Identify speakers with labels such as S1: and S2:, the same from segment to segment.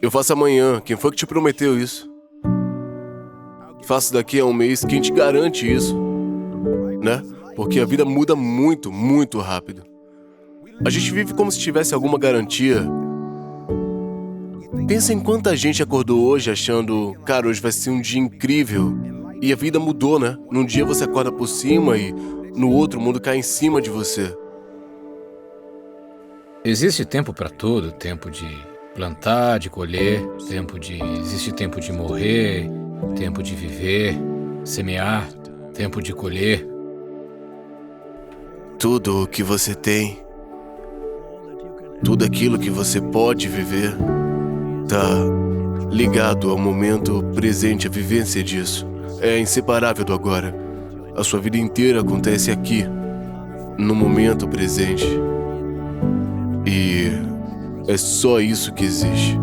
S1: Eu faço amanhã. Quem foi que te prometeu isso? Faço daqui a um mês. Quem te garante isso? Né? Porque a vida muda muito, muito rápido. A gente vive como se tivesse alguma garantia. Pensa em quanta gente acordou hoje achando, cara, hoje vai ser um dia incrível. E a vida mudou, né? Num dia você acorda por cima e no outro o mundo cai em cima de você.
S2: Existe tempo para tudo, tempo de plantar, de colher, existe tempo de morrer, tempo de viver, semear, tempo de colher.
S1: Tudo o que você tem, tudo aquilo que você pode viver, tá ligado ao momento presente, à vivência disso. É inseparável do agora. A sua vida inteira acontece aqui, no momento presente. E é só isso que existe.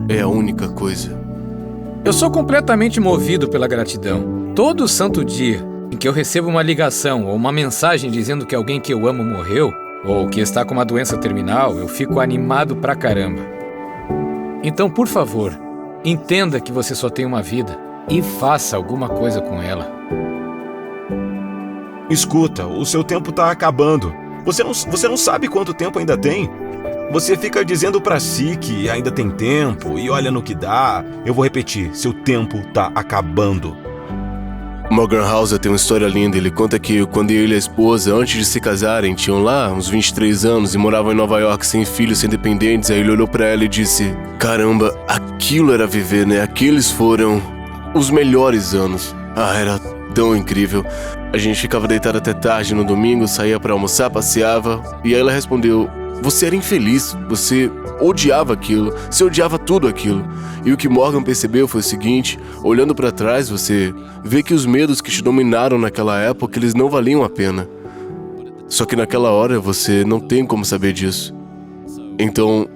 S1: É a única coisa.
S2: Eu sou completamente movido pela gratidão. Todo santo dia em que eu recebo uma ligação ou uma mensagem dizendo que alguém que eu amo morreu, ou que está com uma doença terminal, eu fico animado pra caramba. Então, por favor, entenda que você só tem uma vida e faça alguma coisa com ela.
S3: Escuta, o seu tempo tá acabando. Você não sabe quanto tempo ainda tem. Você fica dizendo pra si que ainda tem tempo e olha no que dá. Eu vou repetir, seu tempo tá acabando.
S1: Morgan Housel tem uma história linda. Ele conta que quando ele e a esposa, antes de se casarem, tinham lá uns 23 anos e moravam em Nova York sem filhos, sem dependentes. Aí ele olhou pra ela e disse: caramba, aquilo era viver, né? Aqueles foram os melhores anos. Era tão incrível. A gente ficava deitado até tarde no domingo, saía pra almoçar, passeava. E aí ela respondeu: você era infeliz, você odiava aquilo, você odiava tudo aquilo. E o que Morgan percebeu foi o seguinte: olhando pra trás, você vê que os medos que te dominaram naquela época, eles não valiam a pena. Só que naquela hora você não tem como saber disso. Então,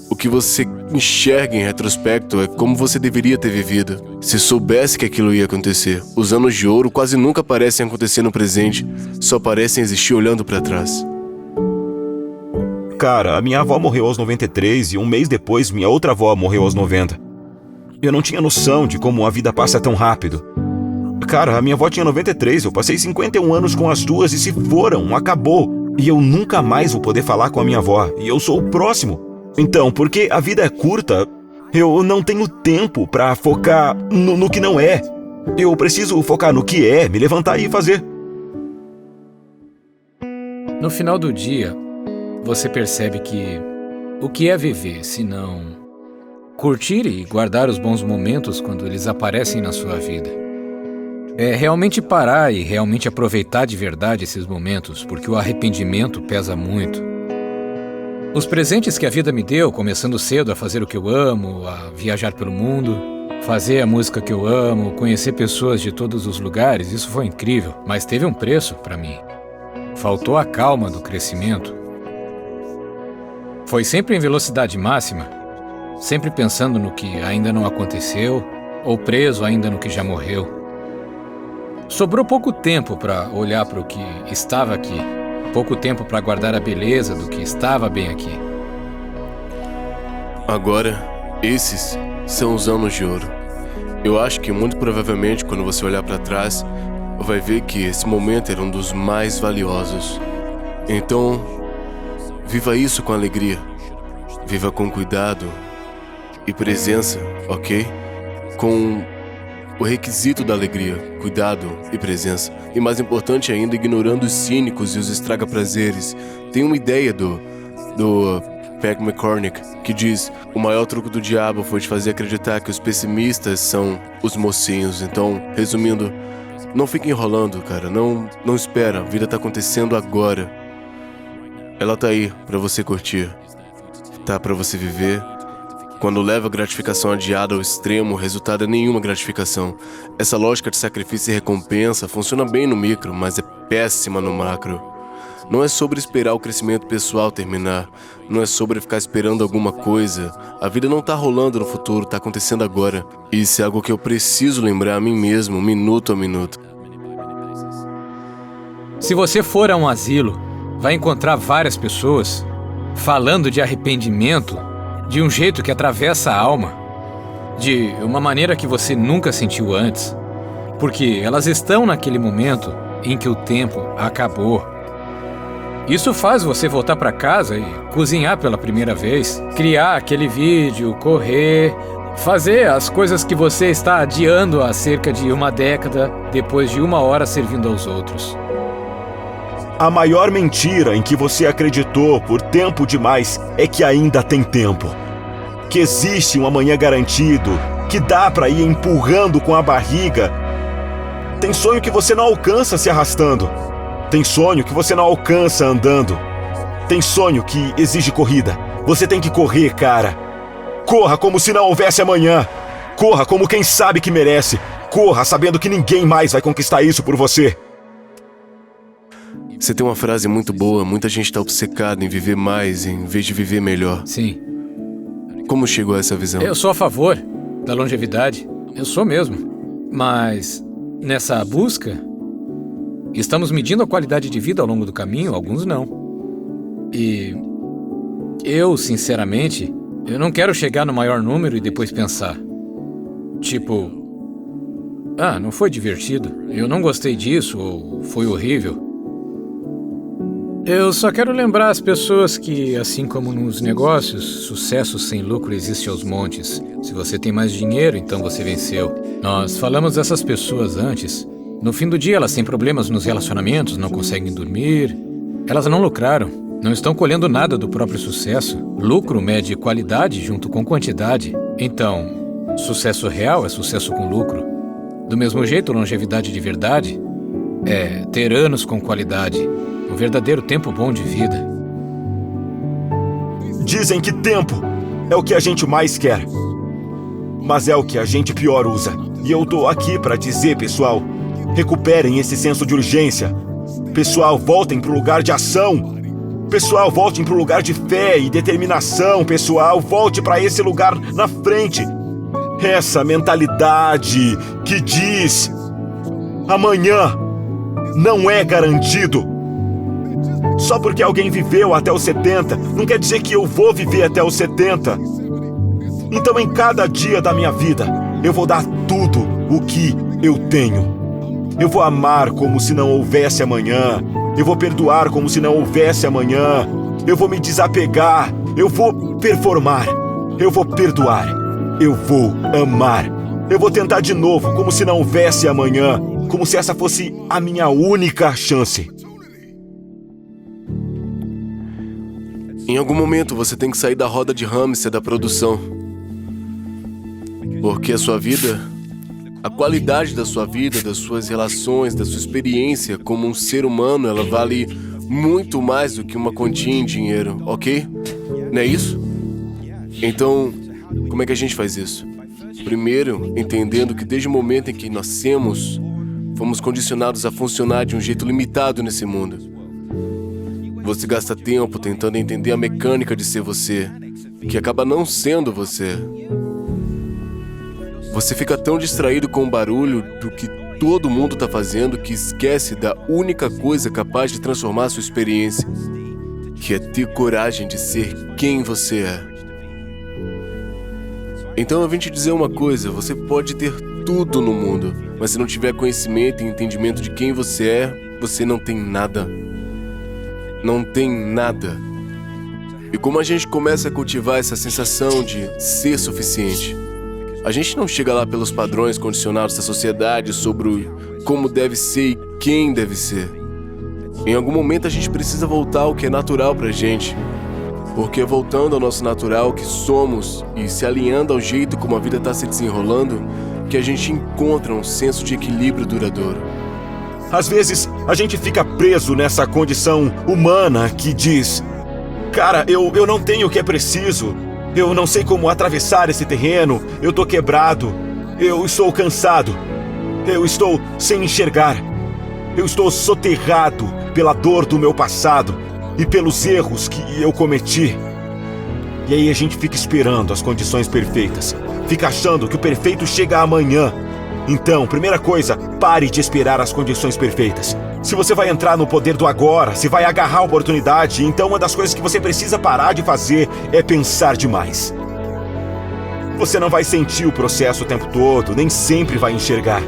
S1: o que você enxerga em retrospecto é como você deveria ter vivido, se soubesse que aquilo ia acontecer. Os anos de ouro quase nunca parecem acontecer no presente, só parecem existir olhando pra trás.
S3: Cara, a minha avó morreu aos 93 e um mês depois minha outra avó morreu aos 90. Eu não tinha noção de como a vida passa tão rápido. Cara, a minha avó tinha 93, eu passei 51 anos com as duas e se foram, acabou. E eu nunca mais vou poder falar com a minha avó, e eu sou o próximo. Então, porque a vida é curta, eu não tenho tempo pra focar no que não é. Eu preciso focar no que é, me levantar e fazer.
S2: No final do dia, você percebe que o que é viver, se não curtir e guardar os bons momentos quando eles aparecem na sua vida? É realmente parar e realmente aproveitar de verdade esses momentos, porque o arrependimento pesa muito. Os presentes que a vida me deu, começando cedo a fazer o que eu amo, a viajar pelo mundo, fazer a música que eu amo, conhecer pessoas de todos os lugares, isso foi incrível, mas teve um preço para mim. Faltou a calma do crescimento. Foi sempre em velocidade máxima, sempre pensando no que ainda não aconteceu ou preso ainda no que já morreu. Sobrou pouco tempo para olhar para o que estava aqui, pouco tempo para guardar a beleza do que estava bem aqui.
S1: Agora, esses são os anos de ouro. Eu acho que muito provavelmente quando você olhar para trás, vai ver que esse momento era um dos mais valiosos. Então, viva isso com alegria. Viva com cuidado e presença, ok? Com o requisito da alegria, cuidado e presença. E mais importante ainda, ignorando os cínicos e os estraga-prazeres. Tem uma ideia do Peg McCormick que diz: o maior truque do diabo foi te fazer acreditar que os pessimistas são os mocinhos. Então, resumindo, não fique enrolando, cara. Não espera, a vida tá acontecendo agora. Ela tá aí pra você curtir. Tá pra você viver. Quando leva a gratificação adiada ao extremo, o resultado é nenhuma gratificação. Essa lógica de sacrifício e recompensa funciona bem no micro, mas é péssima no macro. Não é sobre esperar o crescimento pessoal terminar. Não é sobre ficar esperando alguma coisa. A vida não tá rolando no futuro, tá acontecendo agora. Isso é algo que eu preciso lembrar a mim mesmo, minuto a minuto.
S2: Se você for a um asilo, vai encontrar várias pessoas falando de arrependimento de um jeito que atravessa a alma, de uma maneira que você nunca sentiu antes, porque elas estão naquele momento em que o tempo acabou. Isso faz você voltar para casa e cozinhar pela primeira vez, criar aquele vídeo, correr, fazer as coisas que você está adiando há cerca de uma década, depois de 1 hora servindo aos outros.
S3: A maior mentira em que você acreditou por tempo demais é que ainda tem tempo. Que existe um amanhã garantido, que dá para ir empurrando com a barriga. Tem sonho que você não alcança se arrastando. Tem sonho que você não alcança andando. Tem sonho que exige corrida. Você tem que correr, cara. Corra como se não houvesse amanhã. Corra como quem sabe que merece. Corra sabendo que ninguém mais vai conquistar isso por você.
S1: Você tem uma frase muito boa. Muita gente está obcecada em viver mais em vez de viver melhor.
S2: Sim.
S1: Como chegou a essa visão?
S2: Eu sou a favor da longevidade. Eu sou mesmo. Mas nessa busca, estamos medindo a qualidade de vida ao longo do caminho, alguns não. E eu, sinceramente, eu não quero chegar no maior número e depois pensar. Tipo, não foi divertido, eu não gostei disso, ou foi horrível. Eu só quero lembrar as pessoas que, assim como nos negócios, sucesso sem lucro existe aos montes. Se você tem mais dinheiro, então você venceu. Nós falamos dessas pessoas antes. No fim do dia, elas têm problemas nos relacionamentos, não conseguem dormir. Elas não lucraram, não estão colhendo nada do próprio sucesso. Lucro mede qualidade junto com quantidade. Então, sucesso real é sucesso com lucro. Do mesmo jeito, longevidade de verdade é ter anos com qualidade. Um verdadeiro tempo bom de vida.
S3: Dizem que tempo é o que a gente mais quer, mas é o que a gente pior usa. E eu tô aqui pra dizer, pessoal, recuperem esse senso de urgência. Pessoal, voltem pro lugar de ação. Pessoal, voltem pro lugar de fé e determinação. Pessoal, volte pra esse lugar na frente. Essa mentalidade que diz: amanhã não é garantido. Só porque alguém viveu até os 70, não quer dizer que eu vou viver até os 70. Então, em cada dia da minha vida, eu vou dar tudo o que eu tenho. Eu vou amar como se não houvesse amanhã. Eu vou perdoar como se não houvesse amanhã. Eu vou me desapegar. Eu vou performar. Eu vou perdoar. Eu vou amar. Eu vou tentar de novo como se não houvesse amanhã. Como se essa fosse a minha única chance.
S1: Em algum momento você tem que sair da roda de hamster da produção. Porque a sua vida, a qualidade da sua vida, das suas relações, da sua experiência como um ser humano, ela vale muito mais do que uma quantia em dinheiro, ok? Não é isso? Então, como é que a gente faz isso? Primeiro, entendendo que desde o momento em que nascemos, fomos condicionados a funcionar de um jeito limitado nesse mundo. Você gasta tempo tentando entender a mecânica de ser você, que acaba não sendo você. Você fica tão distraído com o barulho do que todo mundo tá fazendo que esquece da única coisa capaz de transformar sua experiência, que é ter coragem de ser quem você é. Então eu vim te dizer uma coisa: você pode ter tudo no mundo, mas se não tiver conhecimento e entendimento de quem você é, você não tem nada. Não tem nada. E como a gente começa a cultivar essa sensação de ser suficiente, a gente não chega lá pelos padrões condicionados da sociedade sobre como deve ser e quem deve ser. Em algum momento a gente precisa voltar ao que é natural pra gente. Porque voltando ao nosso natural que somos e se alinhando ao jeito como a vida tá se desenrolando, que a gente encontra um senso de equilíbrio duradouro.
S3: Às vezes, a gente fica preso nessa condição humana que diz: cara, eu não tenho o que é preciso, eu não sei como atravessar esse terreno, eu tô quebrado, eu estou cansado, eu estou sem enxergar, eu estou soterrado pela dor do meu passado e pelos erros que eu cometi. E aí a gente fica esperando as condições perfeitas, fica achando que o perfeito chega amanhã. Então, primeira coisa, pare de esperar as condições perfeitas. Se você vai entrar no poder do agora, se vai agarrar a oportunidade, então uma das coisas que você precisa parar de fazer é pensar demais. Você não vai sentir o processo o tempo todo, nem sempre vai enxergar.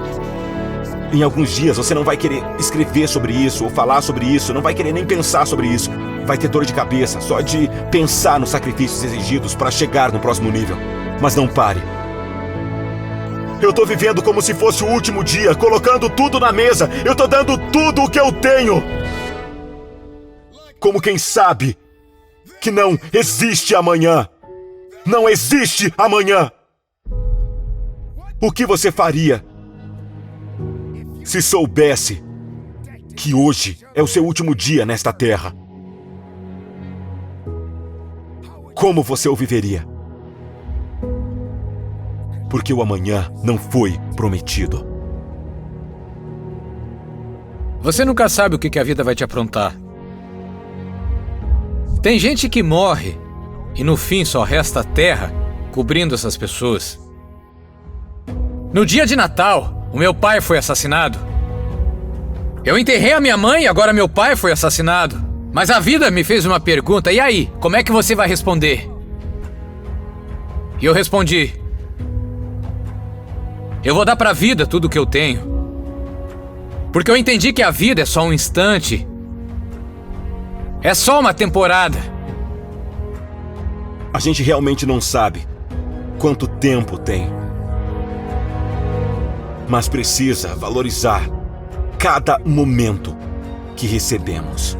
S3: Em alguns dias você não vai querer escrever sobre isso ou falar sobre isso, não vai querer nem pensar sobre isso. Vai ter dor de cabeça só de pensar nos sacrifícios exigidos para chegar no próximo nível. Mas não pare. Eu tô vivendo como se fosse o último dia, colocando tudo na mesa. Eu tô dando tudo o que eu tenho. Como quem sabe que não existe amanhã. Não existe amanhã. O que você faria se soubesse que hoje é o seu último dia nesta terra? Como você o viveria? Porque o amanhã não foi prometido.
S2: Você nunca sabe o que a vida vai te aprontar. Tem gente que morre e no fim só resta a terra cobrindo essas pessoas. No dia de Natal, o meu pai foi assassinado. Eu enterrei a minha mãe e agora meu pai foi assassinado. Mas a vida me fez uma pergunta, e aí, como é que você vai responder? E eu respondi: eu vou dar pra vida tudo o que eu tenho. Porque eu entendi que a vida é só um instante. É só uma temporada.
S3: A gente realmente não sabe quanto tempo tem. Mas precisa valorizar cada momento que recebemos.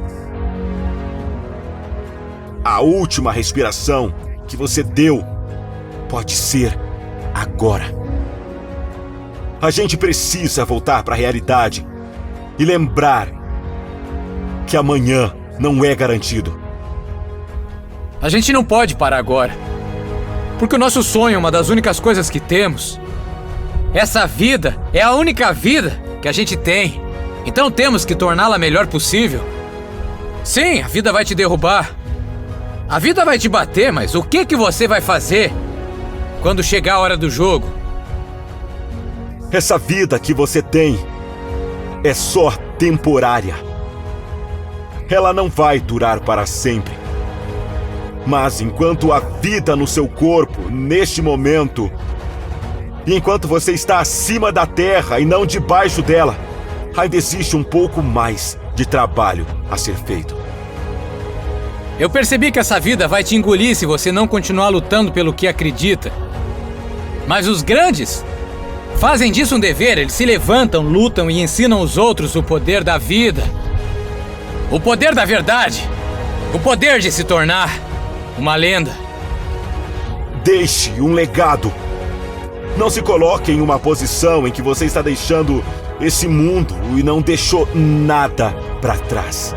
S3: A última respiração que você deu pode ser agora. A gente precisa voltar para a realidade e lembrar que amanhã não é garantido.
S2: A gente não pode parar agora. Porque o nosso sonho é uma das únicas coisas que temos. Essa vida é a única vida que a gente tem. Então temos que torná-la a melhor possível. Sim, a vida vai te derrubar. A vida vai te bater, mas o que você vai fazer quando chegar a hora do jogo?
S3: Essa vida que você tem é só temporária. Ela não vai durar para sempre. Mas enquanto há vida no seu corpo, neste momento, e enquanto você está acima da terra e não debaixo dela, ainda existe um pouco mais de trabalho a ser feito.
S2: Eu percebi que essa vida vai te engolir se você não continuar lutando pelo que acredita. Mas os grandes fazem disso um dever. Eles se levantam, lutam e ensinam os outros o poder da vida. O poder da verdade. O poder de se tornar uma lenda.
S3: Deixe um legado. Não se coloque em uma posição em que você está deixando esse mundo e não deixou nada para trás.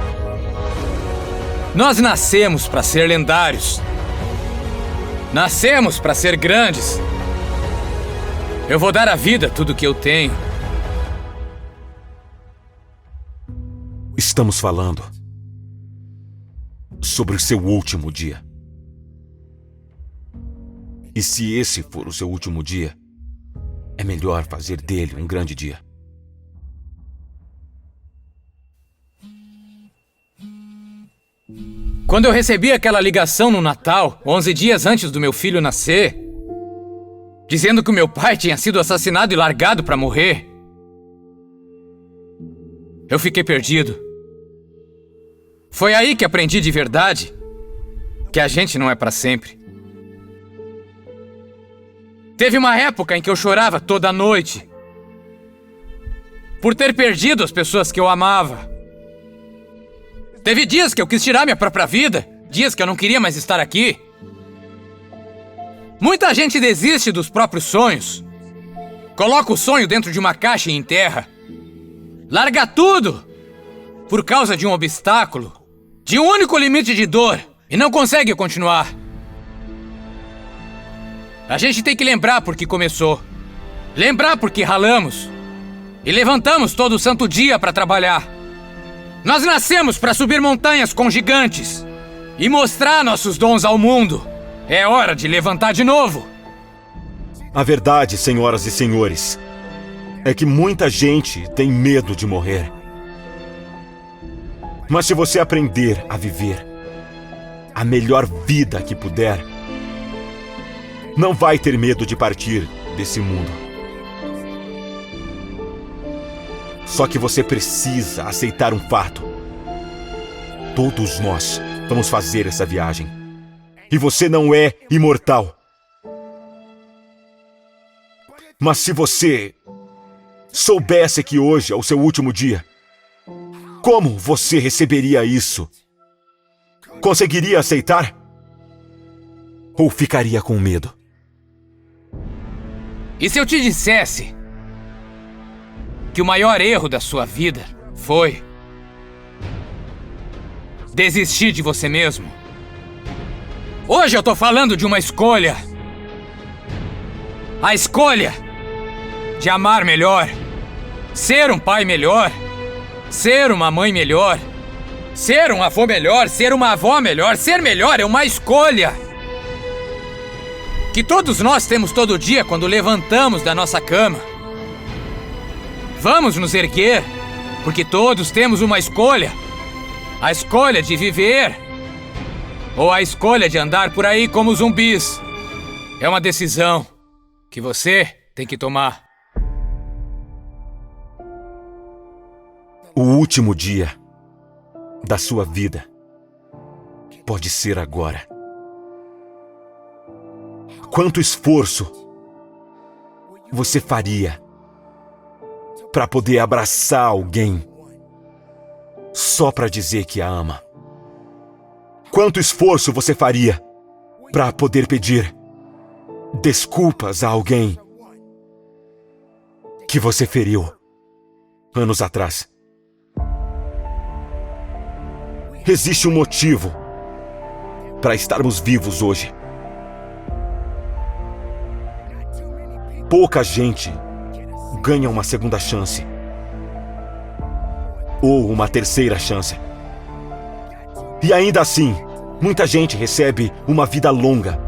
S2: Nós nascemos para ser lendários. Nascemos para ser grandes. Eu vou dar à vida tudo o que eu tenho.
S3: Estamos falando sobre o seu último dia. E se esse for o seu último dia, é melhor fazer dele um grande dia.
S2: Quando eu recebi aquela ligação no Natal, 11 dias antes do meu filho nascer, dizendo que o meu pai tinha sido assassinado e largado para morrer, eu fiquei perdido. Foi aí que aprendi de verdade que a gente não é para sempre. Teve uma época em que eu chorava toda noite por ter perdido as pessoas que eu amava. Teve dias que eu quis tirar minha própria vida, dias que eu não queria mais estar aqui. Muita gente desiste dos próprios sonhos. Coloca o sonho dentro de uma caixa e enterra. Larga tudo por causa de um obstáculo, de um único limite de dor, e não consegue continuar. A gente tem que lembrar por que começou. Lembrar por que ralamos. E levantamos todo santo dia para trabalhar. Nós nascemos para subir montanhas com gigantes e mostrar nossos dons ao mundo. É hora de levantar de novo.
S3: A verdade, senhoras e senhores, é que muita gente tem medo de morrer. Mas se você aprender a viver a melhor vida que puder, não vai ter medo de partir desse mundo. Só que você precisa aceitar um fato. Todos nós vamos fazer essa viagem. E você não é imortal. Mas se você soubesse que hoje é o seu último dia, como você receberia isso? Conseguiria aceitar? Ou ficaria com medo?
S2: E se eu te dissesse que o maior erro da sua vida foi desistir de você mesmo? Hoje eu tô falando de uma escolha. A escolha de amar melhor, ser um pai melhor, ser uma mãe melhor, ser um avô melhor, ser uma avó melhor. Ser melhor é uma escolha que todos nós temos todo dia quando levantamos da nossa cama. Vamos nos erguer, porque todos temos uma escolha. A escolha de viver ou a escolha de andar por aí como zumbis. É uma decisão que você tem que tomar.
S3: O último dia da sua vida pode ser agora. Quanto esforço você faria para poder abraçar alguém só para dizer que a ama? Quanto esforço você faria para poder pedir desculpas a alguém que você feriu anos atrás? Existe um motivo para estarmos vivos hoje. Pouca gente ganha uma segunda chance ou uma terceira chance. E ainda assim, muita gente recebe uma vida longa.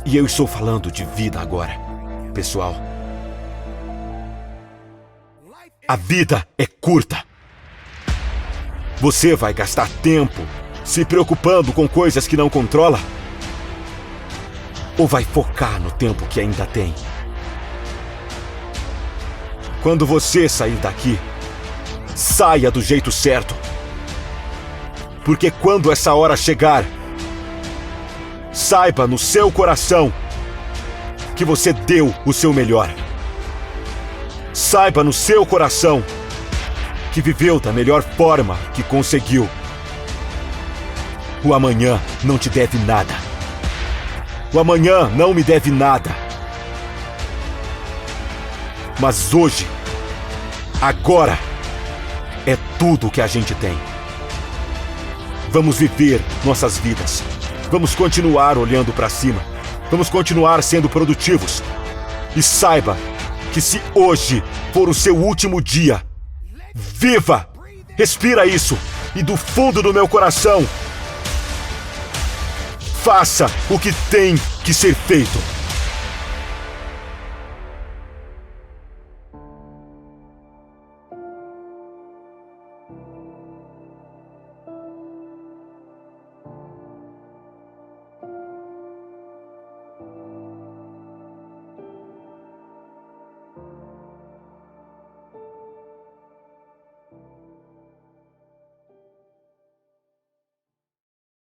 S3: E eu estou falando de vida agora, pessoal. A vida é curta. Você vai gastar tempo se preocupando com coisas que não controla? Ou vai focar no tempo que ainda tem? Quando você sair daqui, saia do jeito certo. Porque quando essa hora chegar, saiba no seu coração que você deu o seu melhor. Saiba no seu coração que viveu da melhor forma que conseguiu. O amanhã não te deve nada. O amanhã não me deve nada. Mas hoje, agora, é tudo o que a gente tem. Vamos viver nossas vidas. Vamos continuar olhando para cima. Vamos continuar sendo produtivos. E saiba que se hoje for o seu último dia, viva! Respira isso. E do fundo do meu coração, faça o que tem que ser feito.